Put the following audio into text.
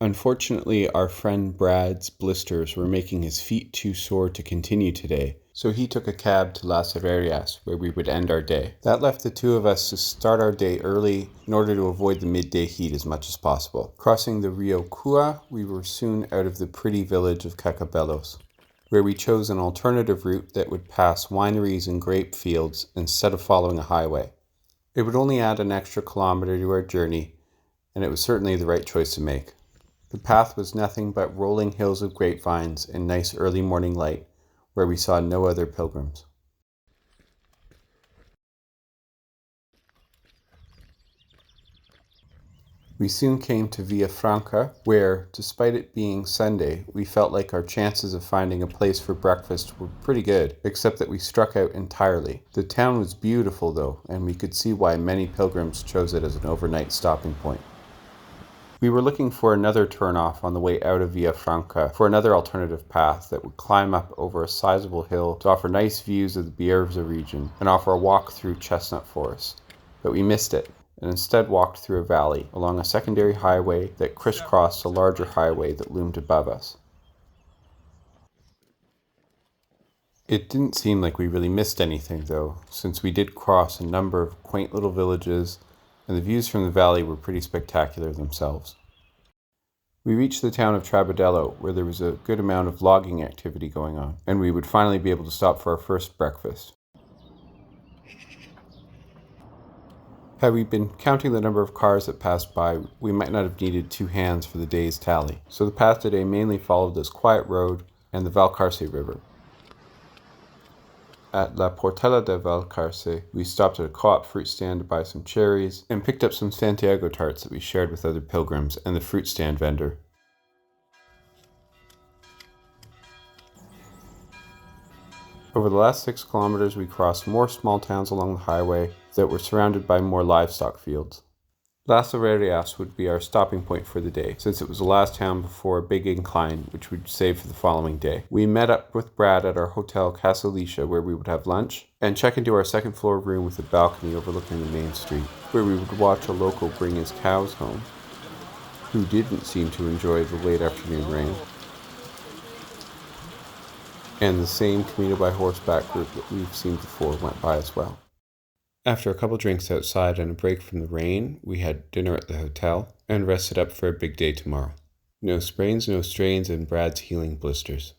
Unfortunately, our friend Brad's blisters were making his feet too sore to continue today, so he took a cab to Las Hererias, where we would end our day. That left the two of us to start our day early in order to avoid the midday heat as much as possible. Crossing the Rio Cua, we were soon out of the pretty village of Cacabelos, where we chose an alternative route that would pass wineries and grape fields instead of following a highway. It would only add an extra kilometer to our journey, and it was certainly the right choice to make. The path was nothing but rolling hills of grapevines and nice early morning light, where we saw no other pilgrims. We soon came to Villafranca, where, despite it being Sunday, we felt like our chances of finding a place for breakfast were pretty good, except that we struck out entirely. The town was beautiful, though, and we could see why many pilgrims chose it as an overnight stopping point. We were looking for another turnoff on the way out of Villafranca for another alternative path that would climb up over a sizable hill to offer nice views of the Bierzo region and offer a walk through chestnut forests. But we missed it, and instead walked through a valley along a secondary highway that crisscrossed a larger highway that loomed above us. It didn't seem like we really missed anything, though, since we did cross a number of quaint little villages, and the views from the valley were pretty spectacular themselves. We reached the town of Trabadello, where there was a good amount of logging activity going on, and we would finally be able to stop for our first breakfast. Had we been counting the number of cars that passed by, we might not have needed 2 hands for the day's tally. So the path today mainly followed this quiet road and the Valcarce River. At La Portela de Valcarce, we stopped at a co-op fruit stand to buy some cherries and picked up some Santiago tarts that we shared with other pilgrims and the fruit stand vendor. Over the last 6 kilometers, we crossed more small towns along the highway that were surrounded by more livestock fields. Las Hererias would be our stopping point for the day, since it was the last town before a big incline, which we'd save for the following day. We met up with Brad at our hotel Casa Alicia, where we would have lunch, and check into our second floor room with a balcony overlooking the main street, where we would watch a local bring his cows home, who didn't seem to enjoy the late afternoon rain. And the same Camino by horseback group that we've seen before went by as well. After a couple drinks outside and a break from the rain, we had dinner at the hotel and rested up for a big day tomorrow. No sprains, no strains, and Brad's healing blisters.